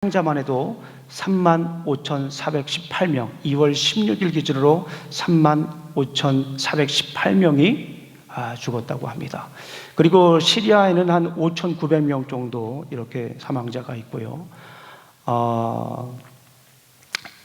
사망자만 해도 35,418명, 2월 16일 기준으로 35,418명이 죽었다고 합니다. 그리고 시리아에는 한 5,900명 정도 이렇게 사망자가 있고요.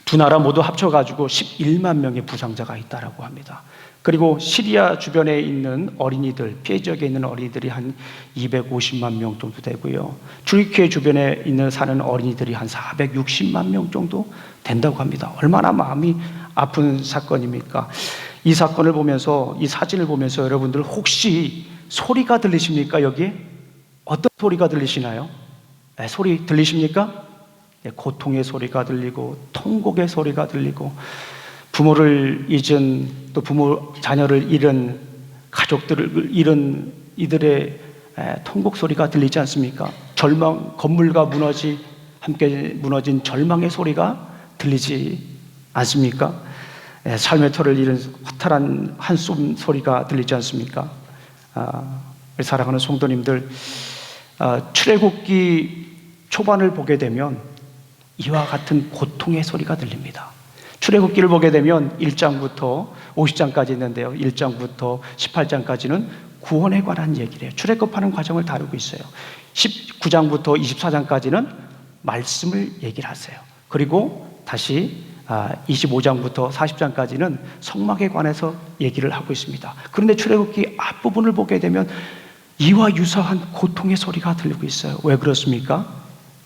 두 나라 모두 합쳐가지고 11만 명의 부상자가 있다라고 합니다. 그리고 시리아 주변에 있는 어린이들, 피해 지역에 있는 어린이들이 한 250만 명 정도 되고요. 튀르키예 주변에 있는 사는 어린이들이 한 460만 명 정도 된다고 합니다. 얼마나 마음이 아픈 사건입니까? 이 사건을 보면서, 이 사진을 보면서 여러분들 혹시 소리가 들리십니까? 여기에? 어떤 소리가 들리시나요? 소리 들리십니까? 고통의 소리가 들리고 통곡의 소리가 들리고 부모를 잊은, 또 자녀를 잃은, 가족들을 잃은 이들의 통곡 소리가 들리지 않습니까? 건물과 함께 무너진 절망의 소리가 들리지 않습니까? 삶의 터를 잃은 허탈한 한숨 소리가 들리지 않습니까? 사랑하는 성도님들, 출애굽기 초반을 보게 되면 이와 같은 고통의 소리가 들립니다. 출애굽기를 보게 되면 1장부터 50장까지 있는데요, 1장부터 18장까지는 구원에 관한 얘기를 해요. 출애굽하는 과정을 다루고 있어요. 19장부터 24장까지는 말씀을 얘기를 하세요. 그리고 다시 25장부터 40장까지는 성막에 관해서 얘기를 하고 있습니다. 그런데 출애굽기 앞부분을 보게 되면 이와 유사한 고통의 소리가 들리고 있어요. 왜 그렇습니까?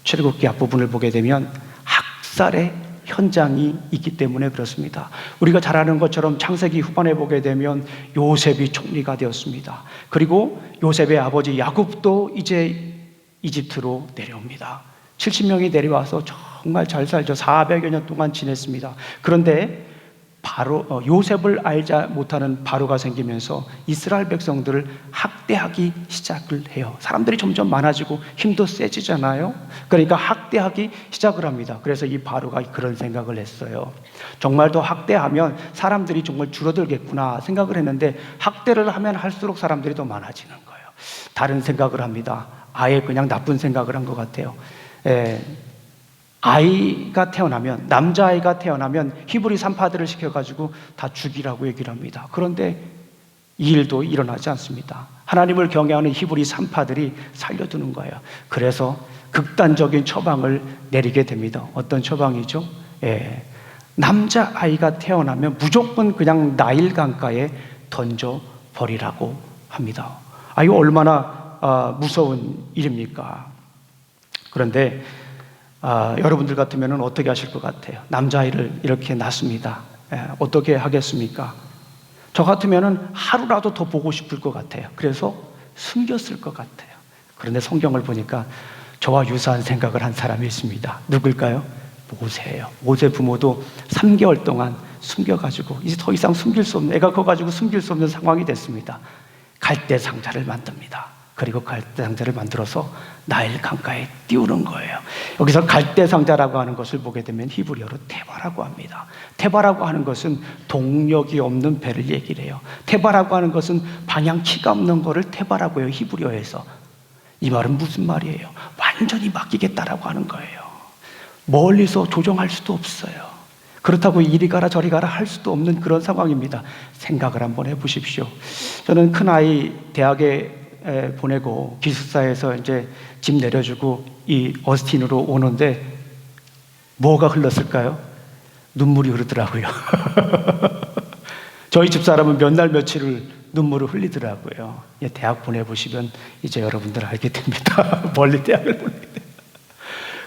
출애굽기 앞부분을 보게 되면 학살의 현장이 있기 때문에 그렇습니다. 우리가 잘 아는 것처럼 창세기 후반에 보게 되면 요셉이 총리가 되었습니다. 그리고 요셉의 아버지 야곱도 이제 이집트로 내려옵니다. 70명이 내려와서 정말 잘 살죠. 400여 년 동안 지냈습니다. 그런데 요셉을 알지 못하는 바로가 생기면서 이스라엘 백성들을 학대하기 시작을 해요. 사람들이 점점 많아지고 힘도 세지잖아요. 그러니까 학대하기 시작을 합니다. 그래서 이 바로가 그런 생각을 했어요. 정말 더 학대하면 사람들이 정말 줄어들겠구나 생각을 했는데, 학대를 하면 할수록 사람들이 더 많아지는 거예요. 다른 생각을 합니다. 아예 그냥 나쁜 생각을 한 것 같아요. 남자아이가 태어나면 히브리 산파들을 시켜가지고 다 죽이라고 얘기를 합니다. 그런데 이 일도 일어나지 않습니다. 하나님을 경외하는 히브리 산파들이 살려두는 거예요. 그래서 극단적인 처방을 내리게 됩니다. 어떤 처방이죠? 남자아이가 태어나면 무조건 그냥 나일 강가에 던져버리라고 합니다. 이거 얼마나 무서운 일입니까? 그런데 여러분들 같으면 어떻게 하실 것 같아요? 남자아이를 이렇게 낳습니다. 어떻게 하겠습니까? 저 같으면 하루라도 더 보고 싶을 것 같아요. 그래서 숨겼을 것 같아요. 그런데 성경을 보니까 저와 유사한 생각을 한 사람이 있습니다. 누굴까요? 모세예요. 모세 부모도 3개월 동안 숨겨가지고 이제 더 이상 애가 커가지고 숨길 수 없는 상황이 됐습니다. 갈대 상자를 만듭니다. 그리고 갈대 상자를 만들어서 나일 강가에 띄우는 거예요. 여기서 갈대 상자라고 하는 것을 보게 되면 히브리어로 테바라고 합니다. 테바라고 하는 것은 동력이 없는 배를 얘기를 해요. 테바라고 하는 것은 방향키가 없는 거를 테바라고 해요, 히브리어에서. 이 말은 무슨 말이에요? 완전히 맡기겠다라고 하는 거예요. 멀리서 조종할 수도 없어요. 그렇다고 이리 가라 저리 가라 할 수도 없는 그런 상황입니다. 생각을 한번 해보십시오. 저는 큰아이 대학에 보내고 기숙사에서 이제 집 내려주고 이 어스틴으로 오는데 뭐가 흘렀을까요? 눈물이 흐르더라고요. 저희 집사람은 몇 날 며칠을 눈물을 흘리더라고요. 대학 보내보시면 이제 여러분들 알게 됩니다. 멀리 대학을 보내게 됩니다.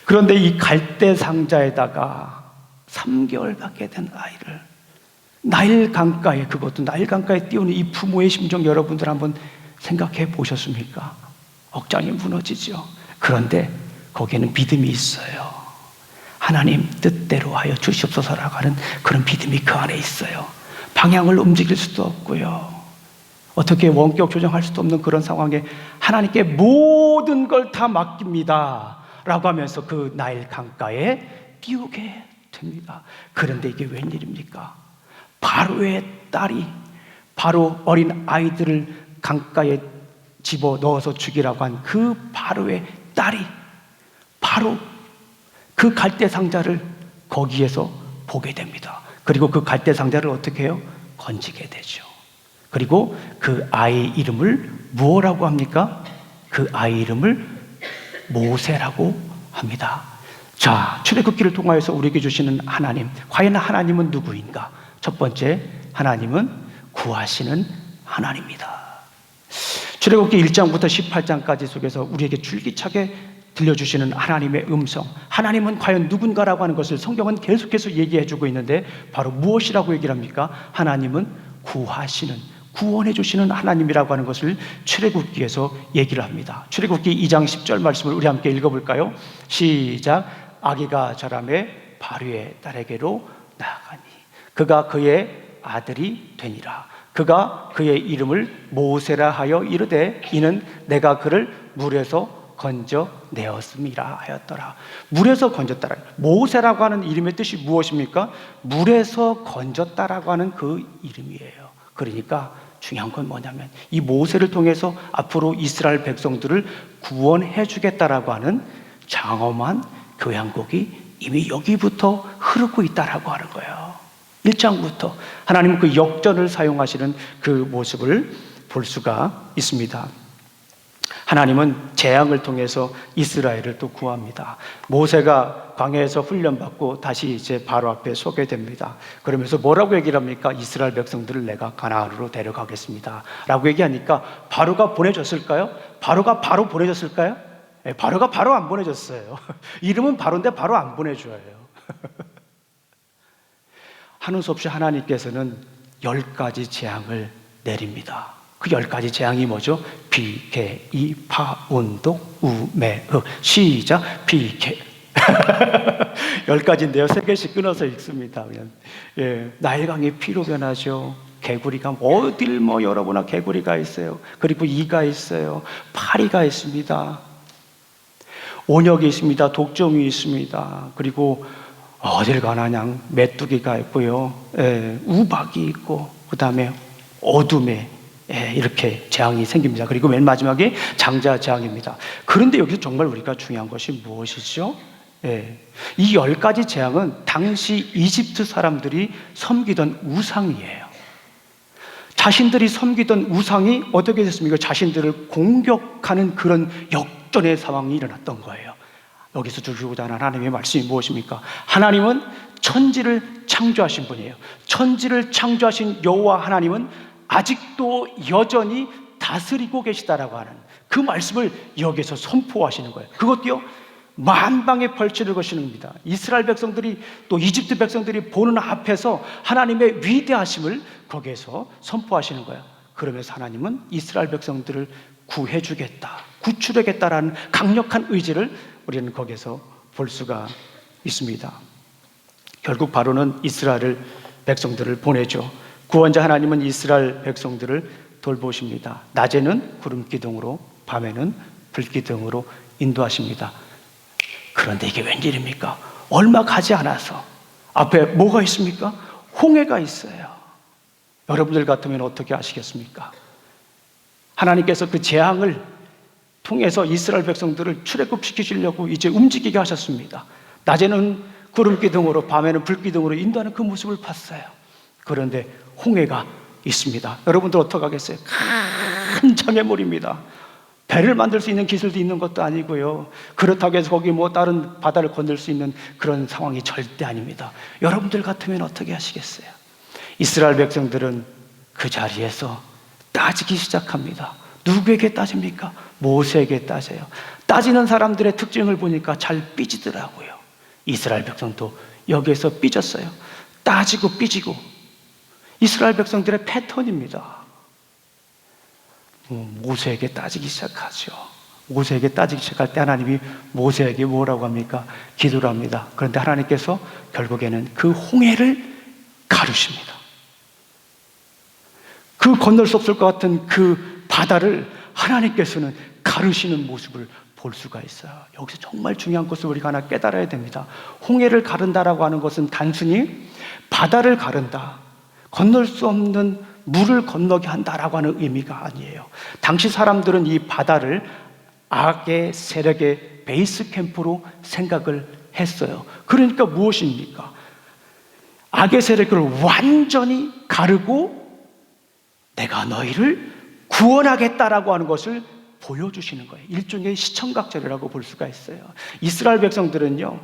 그런데 이 갈대 상자에다가 3개월밖에 된 아이를 나일 강가에, 그것도 나일 강가에 띄우는 이 부모의 심정 여러분들 한번 생각해 보셨습니까? 억장이 무너지죠. 그런데 거기에는 믿음이 있어요. 하나님 뜻대로 하여 주시옵소서라고 하는 그런 믿음이 그 안에 있어요. 방향을 움직일 수도 없고요. 어떻게 원격 조정할 수도 없는 그런 상황에 하나님께 모든 걸 다 맡깁니다 라고 하면서 그 나일 강가에 띄우게 됩니다. 그런데 이게 웬일입니까? 바로의 딸이, 바로 어린 아이들을 강가에 집어 넣어서 죽이라고 한 그 바로의 딸이 바로 그 갈대 상자를 거기에서 보게 됩니다. 그리고 그 갈대 상자를 어떻게 해요? 건지게 되죠. 그리고 그 아이 이름을 무엇라고 합니까? 그 아이 이름을 모세라고 합니다. 자, 출애굽기를 통하여서 우리에게 주시는 하나님, 과연 하나님은 누구인가? 첫 번째, 하나님은 구하시는 하나님입니다. 출애굽기 1장부터 18장까지 속에서 우리에게 줄기차게 들려주시는 하나님의 음성, 하나님은 과연 누군가라고 하는 것을 성경은 계속해서 얘기해주고 있는데 바로 무엇이라고 얘기를 합니까? 하나님은 구하시는, 구원해 주시는 하나님이라고 하는 것을 출애굽기에서 얘기를 합니다. 출애굽기 2장 10절 말씀을 우리 함께 읽어볼까요? 시작. 아기가 자라매 바로의 딸에게로 나아가니 그가 그의 아들이 되니라. 그가 그의 이름을 모세라 하여 이르되 이는 내가 그를 물에서 건져내었음이라 하였더라. 물에서 건졌다라. 모세라고 하는 이름의 뜻이 무엇입니까? 물에서 건졌다라고 하는 그 이름이에요. 그러니까 중요한 건 뭐냐면 이 모세를 통해서 앞으로 이스라엘 백성들을 구원해 주겠다라고 하는 장엄한 교향곡이 이미 여기부터 흐르고 있다라고 하는 거예요. 1장부터 하나님은 그 역전을 사용하시는 그 모습을 볼 수가 있습니다. 하나님은 재앙을 통해서 이스라엘을 또 구합니다. 모세가 광야에서 훈련받고 다시 이제 바로 앞에 서게 됩니다. 그러면서 뭐라고 얘기를 합니까? 이스라엘 백성들을 내가 가나안으로 데려가겠습니다 라고 얘기하니까 바로가 보내줬을까요? 바로가 바로 보내줬을까요? 네, 바로가 바로 안 보내줬어요. 이름은 바로인데 바로 안 보내줘요. 하는 수 없이 하나님께서는 10가지 재앙을 내립니다. 그 10가지 재앙이 뭐죠? 비, 개, 이, 파, 운독, 우, 매, 흑. 시작. 비, 개. 10가지인데요. 3개씩 끊어서 읽습니다. 예, 나일강이 피로 변하죠. 개구리가 어딜 여러분아 개구리가 있어요. 그리고 이가 있어요. 파리가 있습니다. 온역이 있습니다. 독점이 있습니다. 그리고 어딜 가나 그냥 메뚜기가 있고요. 예, 우박이 있고 그 다음에 어둠에 이렇게 재앙이 생깁니다. 그리고 맨 마지막에 장자 재앙입니다. 그런데 여기서 정말 우리가 중요한 것이 무엇이죠? 이 10가지 재앙은 당시 이집트 사람들이 섬기던 우상이에요. 자신들이 섬기던 우상이 어떻게 됐습니까? 자신들을 공격하는 그런 역전의 상황이 일어났던 거예요. 여기서 주시고자 하는 하나님의 말씀이 무엇입니까? 하나님은 천지를 창조하신 분이에요. 천지를 창조하신 여호와 하나님은 아직도 여전히 다스리고 계시다라고 하는 그 말씀을 여기서 선포하시는 거예요. 그것도요 만방의 벌치를 거시는 겁니다. 이스라엘 백성들이 또 이집트 백성들이 보는 앞에서 하나님의 위대하심을 거기에서 선포하시는 거예요. 그러면서 하나님은 이스라엘 백성들을 구해주겠다, 구출하겠다라는 강력한 의지를 우리는 거기에서 볼 수가 있습니다. 결국 바로는 이스라엘 백성들을 보내죠. 구원자 하나님은 이스라엘 백성들을 돌보십니다. 낮에는 구름 기둥으로, 밤에는 불 기둥으로 인도하십니다. 그런데 이게 웬일입니까? 얼마 가지 않아서 앞에 뭐가 있습니까? 홍해가 있어요. 여러분들 같으면 어떻게 하시겠습니까? 하나님께서 그 재앙을 통해서 이스라엘 백성들을 출애굽시키시려고 이제 움직이게 하셨습니다. 낮에는 구름 기둥으로, 밤에는 불 기둥으로 인도하는 그 모습을 봤어요. 그런데 홍해가 있습니다. 여러분들 어떻게 하겠어요? 큰 장애물입니다. 배를 만들 수 있는 기술도 있는 것도 아니고요. 그렇다고 해서 거기 다른 바다를 건널 수 있는 그런 상황이 절대 아닙니다. 여러분들 같으면 어떻게 하시겠어요? 이스라엘 백성들은 그 자리에서 따지기 시작합니다. 누구에게 따집니까? 모세에게 따져요. 따지는 사람들의 특징을 보니까 잘 삐지더라고요. 이스라엘 백성도 여기에서 삐졌어요. 따지고 삐지고. 이스라엘 백성들의 패턴입니다. 모세에게 따지기 시작하죠. 모세에게 따지기 시작할 때 하나님이 모세에게 뭐라고 합니까? 기도를 합니다. 그런데 하나님께서 결국에는 그 홍해를 가르십니다. 그 건널 수 없을 것 같은 그 바다를 하나님께서는 가르시는 모습을 볼 수가 있어요. 여기서 정말 중요한 것을 우리가 하나 깨달아야 됩니다. 홍해를 가른다라고 하는 것은 단순히 바다를 가른다, 건널 수 없는 물을 건너게 한다라고 하는 의미가 아니에요. 당시 사람들은 이 바다를 악의 세력의 베이스 캠프로 생각을 했어요. 그러니까 무엇입니까? 악의 세력을 완전히 가르고 내가 너희를 구원하겠다라고 하는 것을 보여주시는 거예요. 일종의 시청각절이라고 볼 수가 있어요. 이스라엘 백성들은요,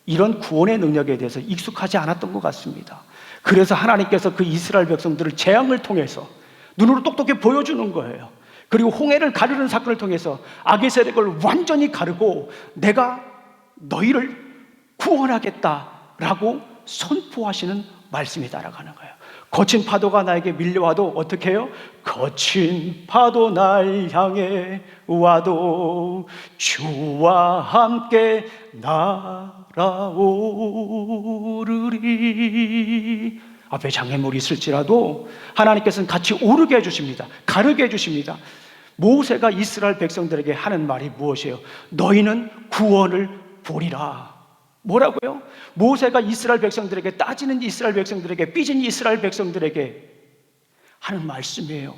이런 구원의 능력에 대해서 익숙하지 않았던 것 같습니다. 그래서 하나님께서 그 이스라엘 백성들을 재앙을 통해서 눈으로 똑똑히 보여주는 거예요. 그리고 홍해를 가르는 사건을 통해서 악의 세력을 완전히 가르고 내가 너희를 구원하겠다라고 선포하시는 말씀이 따라가는 거예요. 거친 파도가 나에게 밀려와도 어떻게 해요? 거친 파도 날 향해 와도 주와 함께 날아오르리. 앞에 장애물이 있을지라도 하나님께서는 같이 오르게 해주십니다. 가르게 해주십니다. 모세가 이스라엘 백성들에게 하는 말이 무엇이에요? 너희는 구원을 보리라. 뭐라고요? 모세가 이스라엘 백성들에게, 따지는 이스라엘 백성들에게, 삐진 이스라엘 백성들에게 하는 말씀이에요.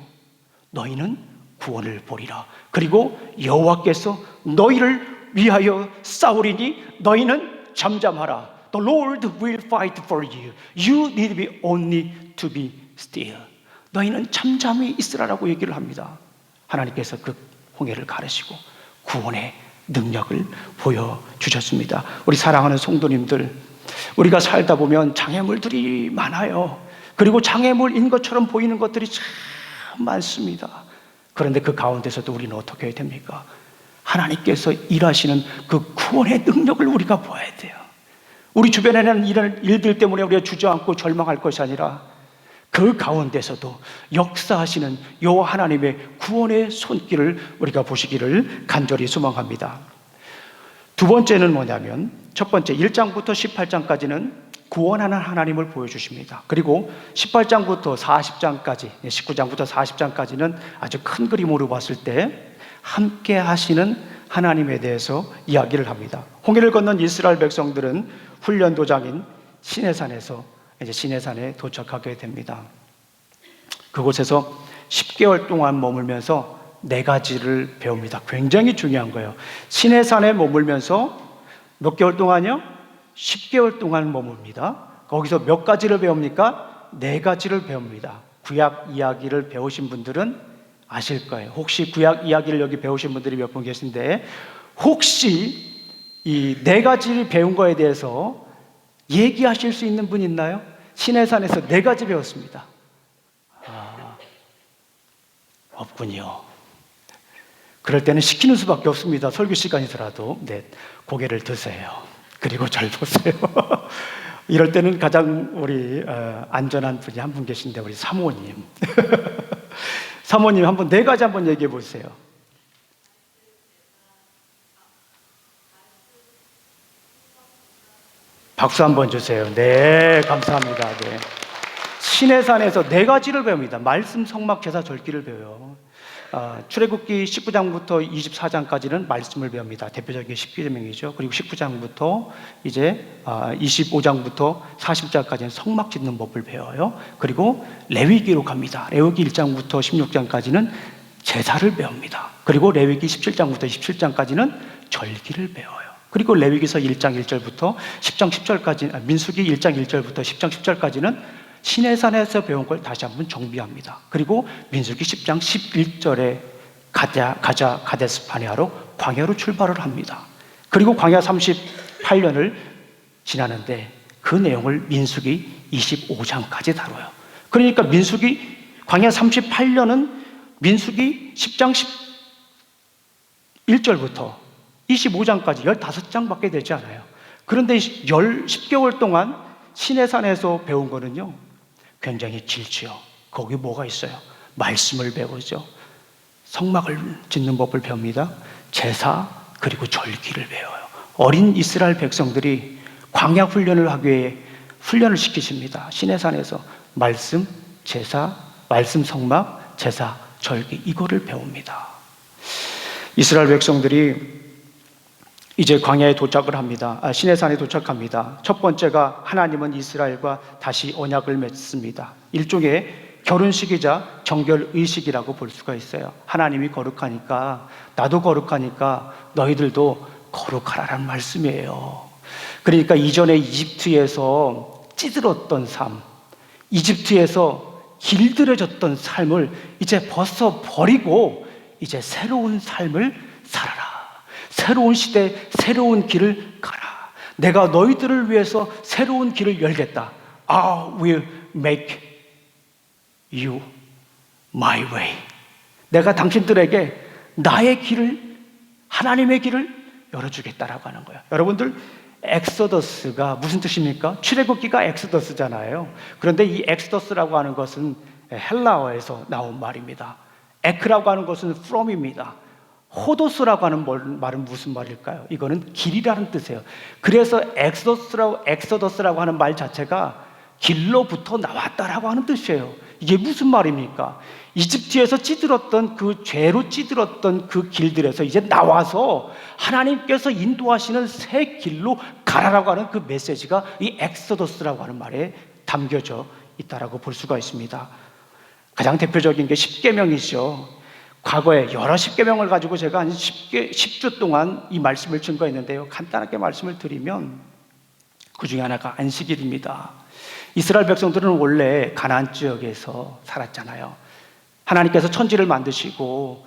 너희는 구원을 보리라. 그리고 여호와께서 너희를 위하여 싸우리니 너희는 잠잠하라. The Lord will fight for you. You need be only to be still. 너희는 잠잠히 있으라라고 얘기를 합니다. 하나님께서 그 홍해를 가르시고 구원의 능력을 보여주셨습니다. 우리 사랑하는 성도님들, 우리가 살다 보면 장애물들이 많아요. 그리고 장애물인 것처럼 보이는 것들이 참 많습니다. 그런데 그 가운데서도 우리는 어떻게 해야 됩니까? 하나님께서 일하시는 그 구원의 능력을 우리가 보아야 돼요. 우리 주변에는 이런 일들 때문에 우리가 주저앉고 절망할 것이 아니라 그 가운데서도 역사하시는 여호와 하나님의 구원의 손길을 우리가 보시기를 간절히 소망합니다. 두 번째는 뭐냐면, 첫 번째 1장부터 18장까지는 구원하는 하나님을 보여주십니다. 그리고 18장부터 40장까지, 19장부터 40장까지는 아주 큰 그림으로 봤을 때 함께 하시는 하나님에 대해서 이야기를 합니다. 홍해를 건넌 이스라엘 백성들은 훈련 도장인 시내산에서 이제 시내산에 도착하게 됩니다. 그곳에서 10개월 동안 머물면서 4가지를 배웁니다. 굉장히 중요한 거예요. 시내산에 머물면서 몇 개월 동안요? 10개월 동안 머뭅니다. 거기서 몇 가지를 배웁니까? 4가지를 배웁니다. 구약 이야기를 배우신 분들은 아실 거예요. 혹시 구약 이야기를 여기 배우신 분들이 몇 분 계신데, 혹시 이 4가지를 배운 거에 대해서 얘기하실 수 있는 분 있나요? 시내산에서 4가지 배웠습니다. 없군요. 그럴 때는 시키는 수밖에 없습니다. 설교 시간이더라도. 네, 고개를 드세요. 그리고 절 보세요. 이럴 때는 가장 우리 안전한 분이 한 분 계신데, 우리 사모님. 사모님 한번 4가지 한번 얘기해 보세요. 박수 한번 주세요. 네, 감사합니다. 네. 시내산에서 4가지를 배웁니다. 말씀, 성막, 제사, 절기를 배워요. 출애굽기 19장부터 24장까지는 말씀을 배웁니다. 대표적인 10계명이죠. 그리고 19장부터 이제 25장부터 40장까지는 성막 짓는 법을 배워요. 그리고 레위기로 갑니다. 레위기 1장부터 16장까지는 제사를 배웁니다. 그리고 레위기 17장부터 27장까지는 절기를 배워요. 그리고 레위기서 1장 1절부터 10장 10절까지, 민수기 1장 1절부터 10장 10절까지는 시내산에서 배운 걸 다시 한번 정비합니다. 그리고 민수기 10장 11절에 가데스 바네아로 광야로 출발을 합니다. 그리고 광야 38년을 지나는데 그 내용을 민수기 25장까지 다뤄요. 그러니까 광야 38년은 민수기 10장 11절부터 25장까지 15장밖에 되지 않아요. 그런데 10개월 동안 시내산에서 배운 거는요, 굉장히 길지요. 거기 뭐가 있어요? 말씀을 배우죠. 성막을 짓는 법을 배웁니다. 제사, 그리고 절기를 배워요. 어린 이스라엘 백성들이 광야 훈련을 하기 위해 훈련을 시키십니다. 시내산에서 말씀, 제사, 말씀, 성막, 제사, 절기, 이거를 배웁니다. 이스라엘 백성들이 이제 광야에 도착을 합니다. 시내산에 도착합니다. 첫 번째가 하나님은 이스라엘과 다시 언약을 맺습니다. 일종의 결혼식이자 정결의식이라고 볼 수가 있어요. 하나님이 거룩하니까 나도 거룩하니까 너희들도 거룩하라는 말씀이에요. 그러니까 이전에 이집트에서 찌들었던 삶, 이집트에서 길들여졌던 삶을 이제 벗어버리고 이제 새로운 삶을 살아라. 새로운 시대, 새로운 길을 가라. 내가 너희들을 위해서 새로운 길을 열겠다. I will make you my way. 내가 당신들에게 나의 길을, 하나님의 길을 열어주겠다라고 하는 거예요. 여러분들, 엑소더스가 무슨 뜻입니까? 출애굽기가 엑소더스잖아요. 그런데 이 엑소더스라고 하는 것은 헬라어에서 나온 말입니다. 에크라고 하는 것은 from입니다. 호도스라고 하는 말은 무슨 말일까요? 이거는 길이라는 뜻이에요. 그래서 엑소더스라고 하는 말 자체가 길로부터 나왔다라고 하는 뜻이에요. 이게 무슨 말입니까? 이집트에서 찌들었던 그 죄로 찌들었던 그 길들에서 이제 나와서 하나님께서 인도하시는 새 길로 가라라고 하는 그 메시지가 이 엑소더스라고 하는 말에 담겨져 있다라고 볼 수가 있습니다. 가장 대표적인 게 십계명이죠. 과거에 여러 십계명을 가지고 제가 한 10주 동안 이 말씀을 증거했는데요. 간단하게 말씀을 드리면 그 중에 하나가 안식일입니다. 이스라엘 백성들은 원래 가나안 지역에서 살았잖아요. 하나님께서 천지를 만드시고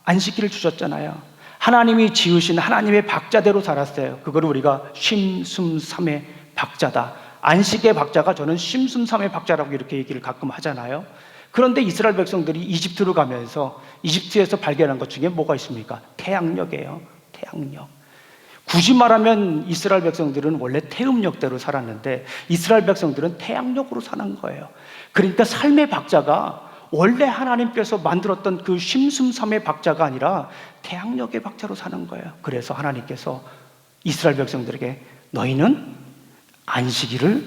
안식일을 주셨잖아요. 하나님이 지으신 하나님의 박자대로 살았어요. 그걸 우리가 쉼숨삼의 박자다. 안식의 박자가 저는 쉼숨삼의 박자라고 이렇게 얘기를 가끔 하잖아요. 그런데 이스라엘 백성들이 이집트로 가면서 이집트에서 발견한 것 중에 뭐가 있습니까? 태양력이에요. 태양력. 굳이 말하면 이스라엘 백성들은 원래 태음력대로 살았는데 이스라엘 백성들은 태양력으로 사는 거예요. 그러니까 삶의 박자가 원래 하나님께서 만들었던 그 쉼숨삼의 박자가 아니라 태양력의 박자로 사는 거예요. 그래서 하나님께서 이스라엘 백성들에게 너희는 안식일을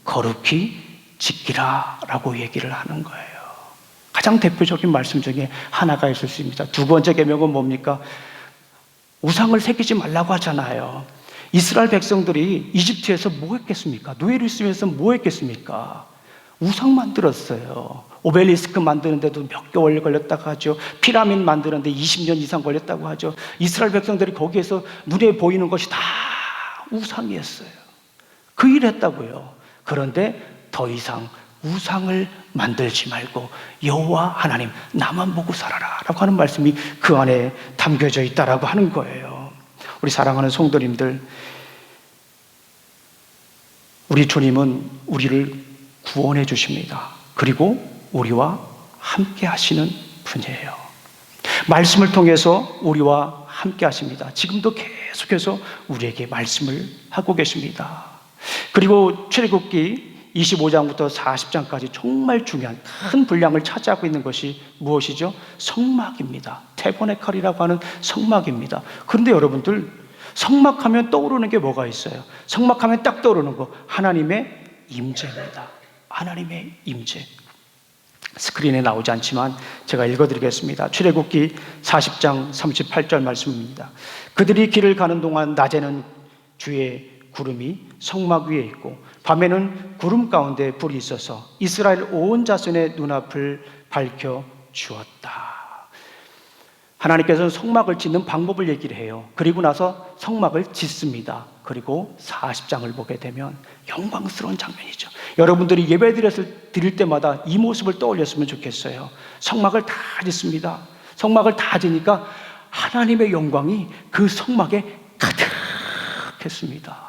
거룩히 지키라 라고 얘기를 하는 거예요. 가장 대표적인 말씀 중에 하나가 있을 수 있습니다. 두 번째 계명은 뭡니까? 우상을 새기지 말라고 하잖아요. 이스라엘 백성들이 이집트에서 뭐 했겠습니까? 노예로 있으면서 뭐 했겠습니까? 우상 만들었어요. 오벨리스크 만드는데도 몇 개월 걸렸다고 하죠. 피라미드 만드는데 20년 이상 걸렸다고 하죠. 이스라엘 백성들이 거기에서 눈에 보이는 것이 다 우상이었어요. 그 일을 했다고요. 그런데 더 이상 우상을 만들지 말고 여호와 하나님 나만 보고 살아라 라고 하는 말씀이 그 안에 담겨져 있다라고 하는 거예요. 우리 사랑하는 성도님들, 우리 주님은 우리를 구원해 주십니다. 그리고 우리와 함께 하시는 분이에요. 말씀을 통해서 우리와 함께 하십니다. 지금도 계속해서 우리에게 말씀을 하고 계십니다. 그리고 출애굽기 25장부터 40장까지 정말 중요한 큰 분량을 차지하고 있는 것이 무엇이죠? 성막입니다. 태버네칼이라고 하는 성막입니다. 그런데 여러분들, 성막하면 떠오르는 게 뭐가 있어요? 성막하면 딱 떠오르는 거, 하나님의 임재입니다. 하나님의 임재. 스크린에 나오지 않지만 제가 읽어드리겠습니다. 출애굽기 40장 38절 말씀입니다. 그들이 길을 가는 동안 낮에는 주의 구름이 성막 위에 있고 밤에는 구름 가운데 불이 있어서 이스라엘 온 자손의 눈앞을 밝혀 주었다. 하나님께서는 성막을 짓는 방법을 얘기를 해요. 그리고 나서 성막을 짓습니다. 그리고 40장을 보게 되면 영광스러운 장면이죠. 여러분들이 예배 드릴 때마다 이 모습을 떠올렸으면 좋겠어요. 성막을 다 짓습니다. 성막을 다 지니까 하나님의 영광이 그 성막에 가득했습니다.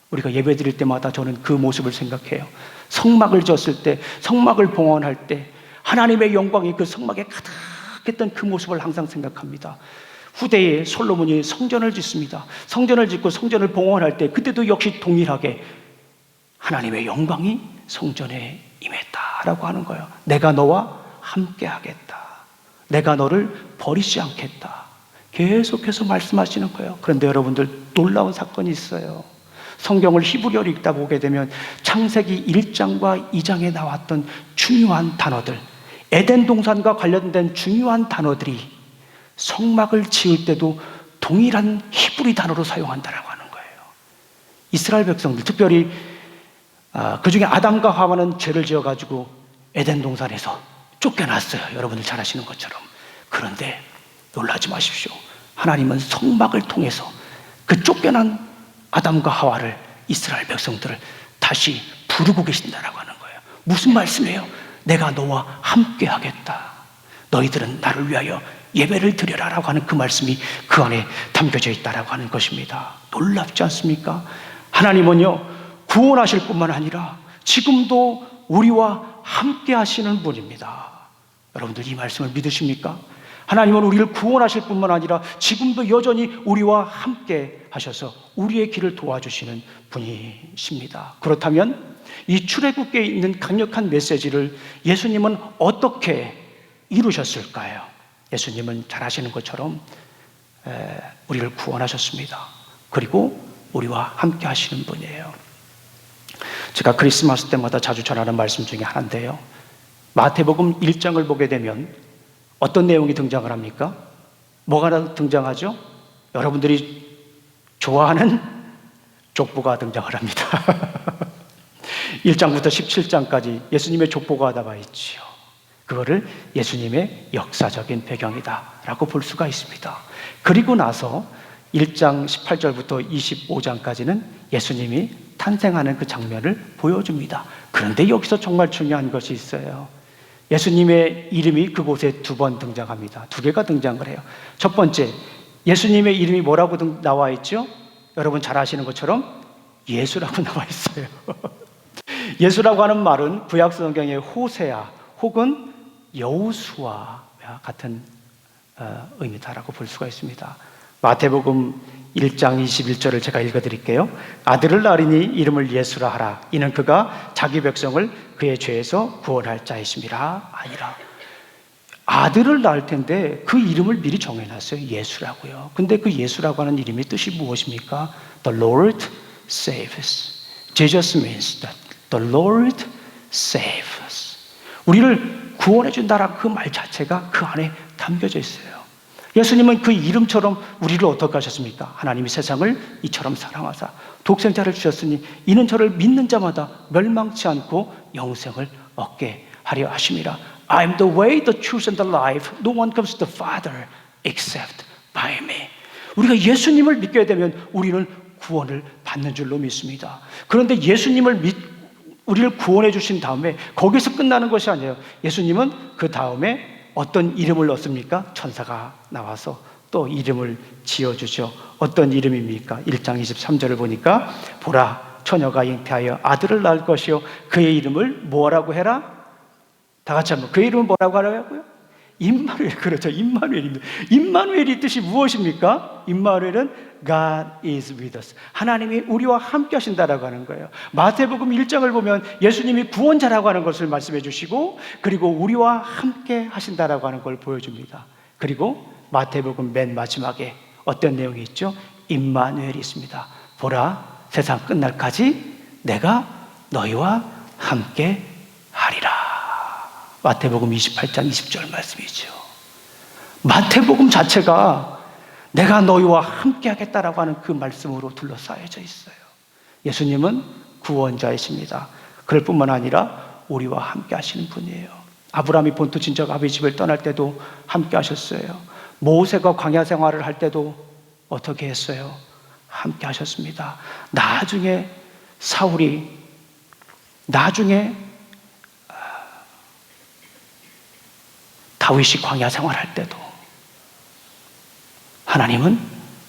우리가 예배 드릴 때마다 저는 그 모습을 생각해요. 성막을 졌을 때, 성막을 봉헌할 때 하나님의 영광이 그 성막에 가득했던 그 모습을 항상 생각합니다. 후대에 솔로몬이 성전을 짓습니다. 성전을 짓고 성전을 봉헌할 때 그때도 역시 동일하게 하나님의 영광이 성전에 임했다라고 하는 거예요. 내가 너와 함께 하겠다. 내가 너를 버리지 않겠다. 계속해서 말씀하시는 거예요. 그런데 여러분들, 놀라운 사건이 있어요. 성경을 히브리어로 읽다 보게 되면 창세기 1장과 2장에 나왔던 중요한 단어들, 에덴 동산과 관련된 중요한 단어들이 성막을 지을 때도 동일한 히브리 단어로 사용한다라고 하는 거예요. 이스라엘 백성들, 특별히 그 중에 아담과 하와는 죄를 지어가지고 에덴 동산에서 쫓겨났어요. 여러분들 잘 아시는 것처럼. 그런데 놀라지 마십시오. 하나님은 성막을 통해서 그 쫓겨난 아담과 하와를, 이스라엘 백성들을 다시 부르고 계신다라고 하는 거예요. 무슨 말씀이에요? 내가 너와 함께 하겠다. 너희들은 나를 위하여 예배를 드려라라고 하는 그 말씀이 그 안에 담겨져 있다라고 하는 것입니다. 놀랍지 않습니까? 하나님은요, 구원하실 뿐만 아니라 지금도 우리와 함께 하시는 분입니다. 여러분들 이 말씀을 믿으십니까? 하나님은 우리를 구원하실 뿐만 아니라 지금도 여전히 우리와 함께 하셔서 우리의 길을 도와주시는 분이십니다. 그렇다면 이 출애굽기에 있는 강력한 메시지를 예수님은 어떻게 이루셨을까요? 예수님은 잘 아시는 것처럼 우리를 구원하셨습니다. 그리고 우리와 함께 하시는 분이에요. 제가 크리스마스 때마다 자주 전하는 말씀 중에 하나인데요, 마태복음 1장을 보게 되면 어떤 내용이 등장을 합니까? 뭐가 등장하죠? 여러분들이 좋아하는 족보가 등장을 합니다. 1장부터 17장까지 예수님의 족보가 나와 있지요. 그거를 예수님의 역사적인 배경이다라고 볼 수가 있습니다. 그리고 나서 1장 18절부터 25장까지는 예수님이 탄생하는 그 장면을 보여줍니다. 그런데 여기서 정말 중요한 것이 있어요. 예수님의 이름이 그곳에 2번 등장합니다. 2개가 등장을 해요. 첫 번째, 예수님의 이름이 뭐라고 나와 있죠? 여러분 잘 아시는 것처럼 예수라고 나와 있어요. 예수라고 하는 말은 구약 성경의 호세아 혹은 여호수아와 같은 의미다라고 볼 수가 있습니다. 마태복음 1장 21절을 제가 읽어드릴게요. 아들을 낳으리니 이름을 예수라 하라. 이는 그가 자기 백성을 그의 죄에서 구원할 자이심이라 아니라. 아들을 낳을 텐데 그 이름을 미리 정해놨어요. 예수라고요. 근데 그 예수라고 하는 이름의 뜻이 무엇입니까? The Lord saves. Jesus means that the Lord saves. 우리를 구원해 준다라는 그 말 자체가 그 안에 담겨져 있어요. 예수님은 그 이름처럼 우리를 어떻게 하셨습니까? 하나님이 세상을 이처럼 사랑하사 독생자를 주셨으니 이는 저를 믿는 자마다 멸망치 않고 영생을 얻게 하려 하심이라. I am the way, the truth and the life. No one comes to the Father except by me. 우리가 예수님을 믿게 되면 우리는 구원을 받는 줄로 믿습니다. 그런데 우리를 구원해 주신 다음에 거기서 끝나는 것이 아니에요. 예수님은 그 다음에 어떤 이름을 얻습니까? 천사가 나와서 또 이름을 지어주죠. 어떤 이름입니까? 1장 23절을 보니까 보라, 처녀가 잉태하여 아들을 낳을 것이요 그의 이름을 뭐라고 해라? 다 같이 한번. 그의 이름은 뭐라고 하라고요? 임마누엘. 그렇죠. 임마누엘입니다. 임마누엘이 뜻이 무엇입니까? 임마누엘은 God is with us. 하나님이 우리와 함께 하신다라고 하는 거예요. 마태복음 1장을 보면 예수님이 구원자라고 하는 것을 말씀해 주시고 그리고 우리와 함께 하신다라고 하는 걸 보여줍니다. 그리고 마태복음 맨 마지막에 어떤 내용이 있죠? 임마누엘이 있습니다. 보라, 세상 끝날까지 내가 너희와 함께 하리라. 마태복음 28장 20절 말씀이죠. 마태복음 자체가 내가 너희와 함께 하겠다라고 하는 그 말씀으로 둘러싸여져 있어요. 예수님은 구원자이십니다. 그럴 뿐만 아니라 우리와 함께 하시는 분이에요. 아브라함이 본토 친척 아비 집을 떠날 때도 함께 하셨어요. 모세가 광야 생활을 할 때도 어떻게 했어요? 함께 하셨습니다. 나중에 다윗이 광야 생활할 때도 하나님은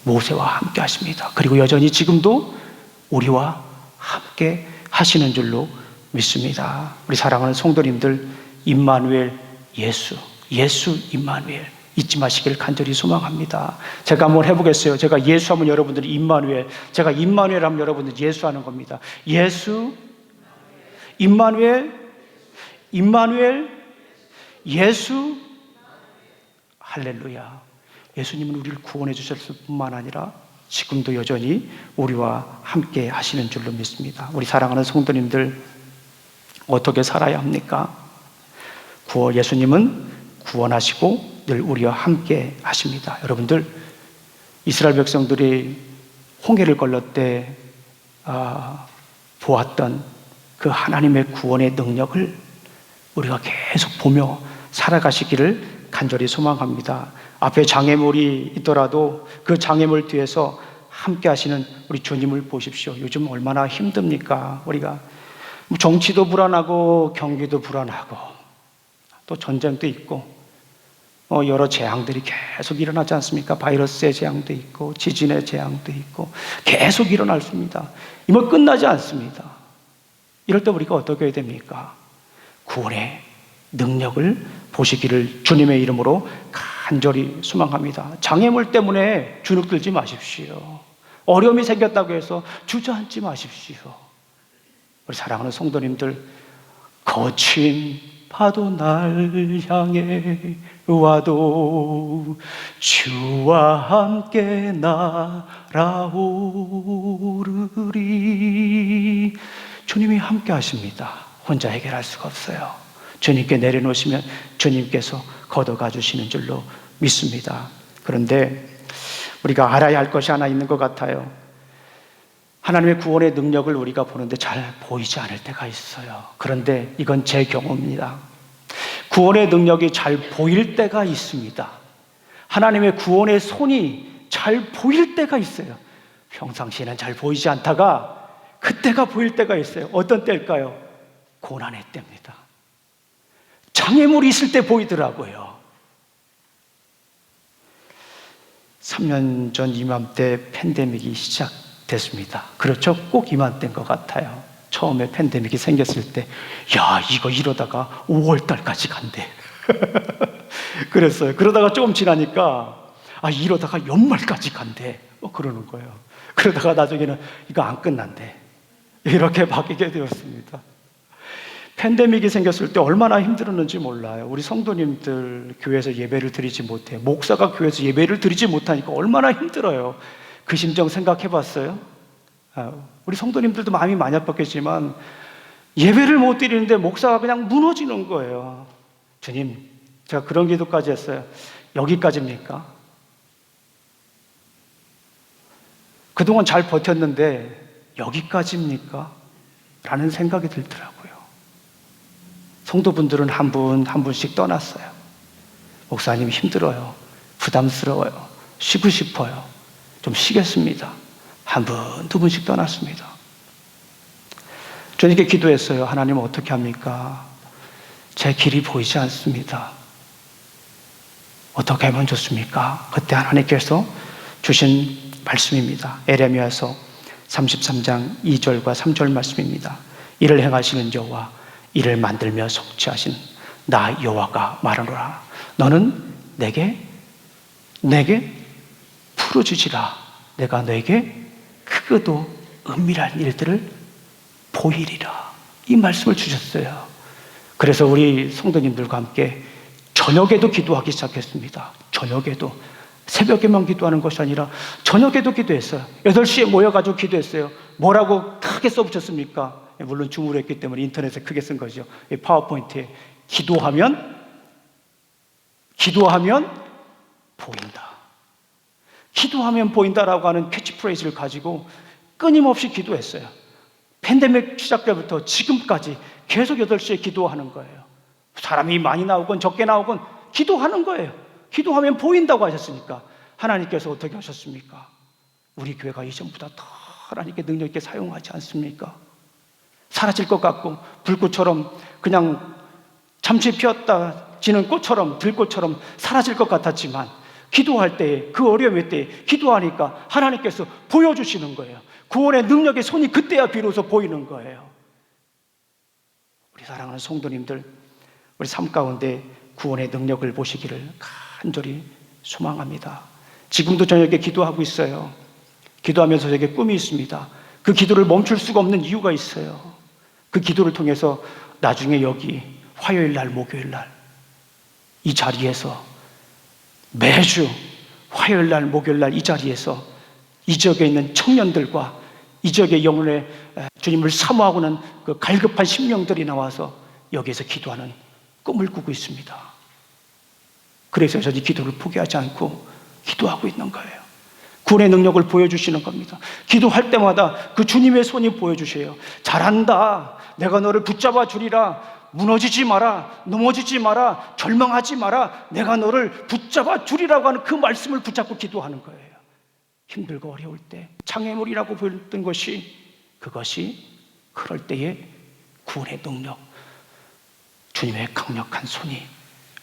모세와 함께 하십니다. 그리고 여전히 지금도 우리와 함께 하시는 줄로 믿습니다. 우리 사랑하는 성도님들, 임마누엘 예수 임마누엘 잊지 마시길 간절히 소망합니다. 제가 한번 해보겠어요. 제가 예수 하면 여러분들이 임마누엘, 제가 임마누엘 하면 여러분들이 예수 하는 겁니다. 예수, 임마누엘, 예수, 할렐루야. 예수님은 우리를 구원해 주셨을 뿐만 아니라 지금도 여전히 우리와 함께 하시는 줄로 믿습니다. 우리 사랑하는 성도님들, 어떻게 살아야 합니까? 예수님은 구원하시고 늘 우리와 함께 하십니다. 여러분들, 이스라엘 백성들이 홍해를 건널 때 보았던 그 하나님의 구원의 능력을 우리가 계속 보며 살아가시기를 간절히 소망합니다. 앞에 장애물이 있더라도 그 장애물 뒤에서 함께 하시는 우리 주님을 보십시오. 요즘 얼마나 힘듭니까? 우리가 정치도 불안하고 경기도 불안하고 또 전쟁도 있고 여러 재앙들이 계속 일어나지 않습니까? 바이러스의 재앙도 있고 지진의 재앙도 있고 계속 일어났습니다. 이뭐 끝나지 않습니다. 이럴 때 우리가 어떻게 해야 됩니까? 구원의 능력을 보시기를 주님의 이름으로 간절히 소망합니다. 장애물 때문에 주눅들지 마십시오. 어려움이 생겼다고 해서 주저앉지 마십시오. 우리 사랑하는 성도님들, 거친 파도 날 향해 와도 주와 함께 날아오르리. 주님이 함께 하십니다. 혼자 해결할 수가 없어요. 주님께 내려놓으시면 주님께서 걷어가 주시는 줄로 믿습니다. 그런데 우리가 알아야 할 것이 하나 있는 것 같아요. 하나님의 구원의 능력을 우리가 보는데 잘 보이지 않을 때가 있어요. 그런데 이건 제 경험입니다. 구원의 능력이 잘 보일 때가 있습니다. 하나님의 구원의 손이 잘 보일 때가 있어요. 평상시에는 잘 보이지 않다가 그때가 보일 때가 있어요. 어떤 때일까요? 고난의 때입니다. 장애물이 있을 때 보이더라고요. 3년 전 이맘때 팬데믹이 시작됐습니다. 그렇죠? 꼭 이맘때인 것 같아요. 처음에 팬데믹이 생겼을 때, 야, 이거 이러다가 5월달까지 간대. 그랬어요. 그러다가 조금 지나니까, 이러다가 연말까지 간대. 그러는 거예요. 그러다가 나중에는 이거 안 끝난대. 이렇게 바뀌게 되었습니다. 팬데믹이 생겼을 때 얼마나 힘들었는지 몰라요. 우리 성도님들 교회에서 예배를 드리지 못해, 목사가 교회에서 예배를 드리지 못하니까 얼마나 힘들어요. 그 심정 생각해 봤어요? 우리 성도님들도 마음이 많이 아팠겠지만 예배를 못 드리는데 목사가 그냥 무너지는 거예요. 주님, 제가 그런 기도까지 했어요. 여기까지입니까? 그동안 잘 버텼는데 여기까지입니까? 라는 생각이 들더라고요. 성도분들은 한 분 한 분씩 떠났어요. 목사님 힘들어요. 부담스러워요. 쉬고 싶어요. 좀 쉬겠습니다. 한 분, 두 분씩 떠났습니다. 주님께 기도했어요. 하나님 어떻게 합니까? 제 길이 보이지 않습니다. 어떻게 하면 좋습니까? 그때 하나님께서 주신 말씀입니다. 에레미야서 33장 2절과 3절 말씀입니다. 이를 행하시는 여호와, 이를 만들며 성취하신 나 여호와가 말하노라. 너는 내게 풀어주지라. 내가 너에게 크고도 은밀한 일들을 보이리라. 이 말씀을 주셨어요. 그래서 우리 성도님들과 함께 저녁에도 기도하기 시작했습니다. 저녁에도. 새벽에만 기도하는 것이 아니라 저녁에도 기도했어요. 8시에 모여가지고 기도했어요. 뭐라고 크게 써붙였습니까? 물론 줌으로 했기 때문에 인터넷에 크게 쓴 거죠. 파워포인트에 기도하면 보인다. 기도하면 보인다라고 하는 캐치프레이즈를 가지고 끊임없이 기도했어요. 팬데믹 시작 때부터 지금까지 계속 8시에 기도하는 거예요. 사람이 많이 나오건 적게 나오건 기도하는 거예요. 기도하면 보인다고 하셨으니까 하나님께서 어떻게 하셨습니까? 우리 교회가 이전보다 더 하나님께 능력 있게 사용하지 않습니까? 사라질 것 같고 불꽃처럼 그냥 잠시 피었다 지는 꽃처럼 들꽃처럼 사라질 것 같았지만 기도할 때에 그 어려움의 때에 기도하니까 하나님께서 보여주시는 거예요. 구원의 능력의 손이 그때야 비로소 보이는 거예요. 우리 사랑하는 성도님들, 우리 삶 가운데 구원의 능력을 보시기를 간절히 소망합니다. 지금도 저녁에 기도하고 있어요. 기도하면서 저에게 꿈이 있습니다. 그 기도를 멈출 수가 없는 이유가 있어요. 그 기도를 통해서 나중에 여기 화요일 날, 목요일 날 이 자리에서 매주 화요일 날, 목요일 날 이 자리에서 이 지역에 있는 청년들과 이 지역의 영혼의 주님을 사모하고는 그 갈급한 심령들이 나와서 여기에서 기도하는 꿈을 꾸고 있습니다. 그래서 저는 이 기도를 포기하지 않고 기도하고 있는 거예요. 구원의 능력을 보여주시는 겁니다. 기도할 때마다 그 주님의 손이 보여주셔요. 잘한다. 내가 너를 붙잡아 주리라. 무너지지 마라. 넘어지지 마라. 절망하지 마라. 내가 너를 붙잡아 주리라고 하는 그 말씀을 붙잡고 기도하는 거예요. 힘들고 어려울 때 장애물이라고 보였던 것이, 그것이 그럴 때의 구원의 능력, 주님의 강력한 손이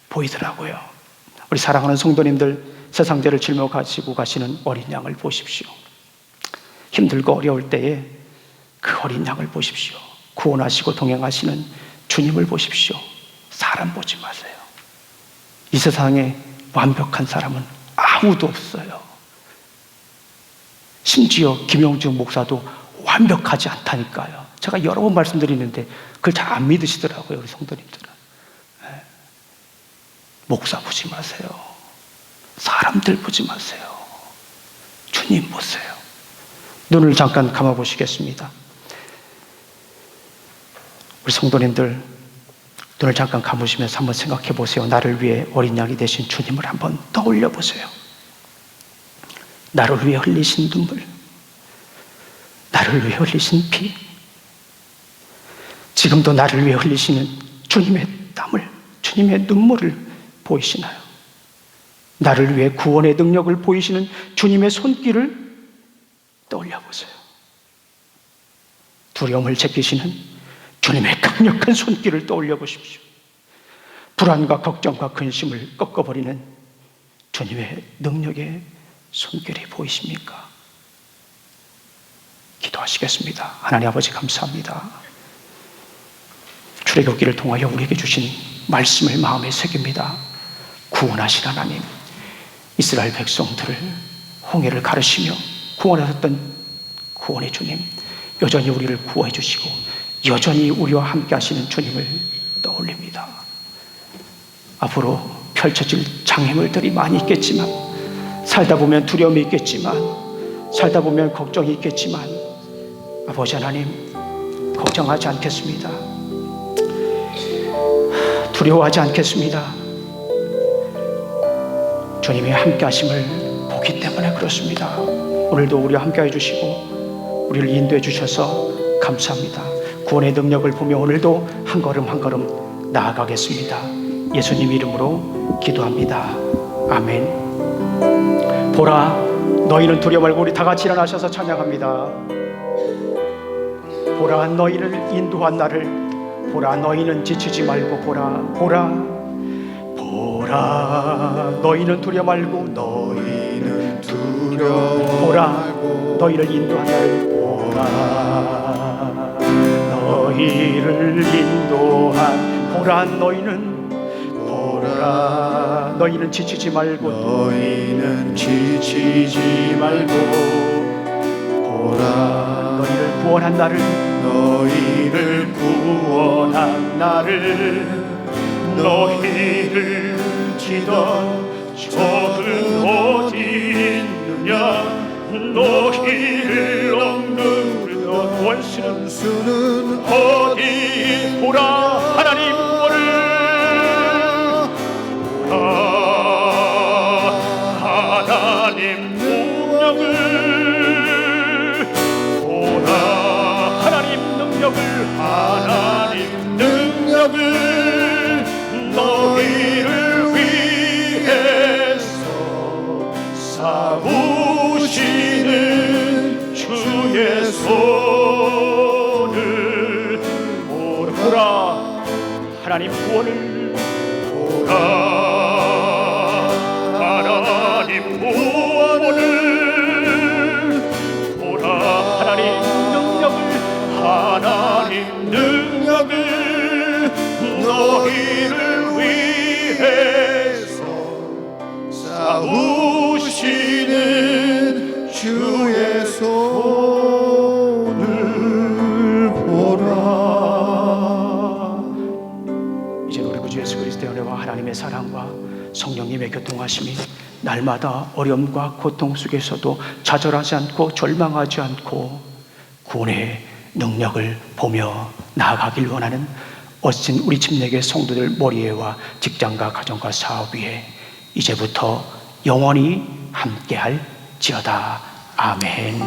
보이더라고요. 우리 사랑하는 성도님들, 세상 죄를 짊어지고 가시는 어린 양을 보십시오. 힘들고 어려울 때에 그 어린 양을 보십시오. 구원하시고 동행하시는 주님을 보십시오. 사람 보지 마세요. 이 세상에 완벽한 사람은 아무도 없어요. 심지어 김영주 목사도 완벽하지 않다니까요. 제가 여러 번 말씀드리는데 그걸 잘 안 믿으시더라고요, 우리 성도님들은. 네. 목사 보지 마세요. 사람들 보지 마세요. 주님 보세요. 눈을 잠깐 감아 보시겠습니다. 우리 성도님들, 눈을 잠깐 감으시면서 한번 생각해 보세요. 나를 위해 어린 양이 되신 주님을 한번 떠올려 보세요. 나를 위해 흘리신 눈물, 나를 위해 흘리신 피, 지금도 나를 위해 흘리시는 주님의 땀을, 주님의 눈물을 보이시나요? 나를 위해 구원의 능력을 보이시는 주님의 손길을 떠올려 보세요. 두려움을 제끼시는 주님의 강력한 손길을 떠올려 보십시오. 불안과 걱정과 근심을 꺾어버리는 주님의 능력의 손길이 보이십니까? 기도하시겠습니다. 하나님 아버지, 감사합니다. 출애굽기를 통하여 우리에게 주신 말씀을 마음에 새깁니다. 구원하신 하나님, 이스라엘 백성들을 홍해를 가르시며 구원하셨던 구원의 주님, 여전히 우리를 구원해 주시고 여전히 우리와 함께 하시는 주님을 떠올립니다. 앞으로 펼쳐질 장애물들이 많이 있겠지만, 살다 보면 두려움이 있겠지만, 살다 보면 걱정이 있겠지만, 아버지 하나님, 걱정하지 않겠습니다. 두려워하지 않겠습니다. 주님이 함께 하심을 보기 때문에 그렇습니다. 오늘도 우리와 함께 해주시고 우리를 인도해 주셔서 감사합니다. 구원의 능력을 보며 오늘도 한 걸음 한 걸음 나아가겠습니다. 예수님 이름으로 기도합니다. 아멘. 보라, 너희는 두려워 말고, 우리 다 같이 일어나셔서 찬양합니다. 보라, 너희를 인도한 나를, 보라, 너희는 지치지 말고, 보라, 보라, 보라, 너희는 두려워 말고, 너희는 두려워 보라, 말고, 너희를 인도한 나를, 보라, 너희를 인도한, 보라, 너희는, 보라, 너희는 지치지 말고, 너희는 지치지 말고, 보라, 너희를 구원한 나를, 너희를 구원한 나를, 너희를 치던 적은 어디 있느냐, 너희를 억누르던 원수는 어디, 보라, 하나님 구원을, 하나님 능력을, 보라, 하나님 능력을, 하나님 능력을, 너희를 위해서 싸우시는 주의 손을 보라, 하나님 구원을, 보라, 하나님 구원을, 보라, 하나님 능력을, 하나님 능력을, 너희를 위해서 싸우시는 주의 손을 보라. 이제 우리 구주 예수 그리스도의 은혜와 하나님의 사랑과 성령님의 교통하심이 날마다 어려움과 고통 속에서도 좌절하지 않고 절망하지 않고 구원의 능력을 보며 나아가길 원하는 어신 우리 침례교회 성도들 머리에와 직장과 가정과 사업 위에 이제부터 영원히 함께할지어다. 아멘.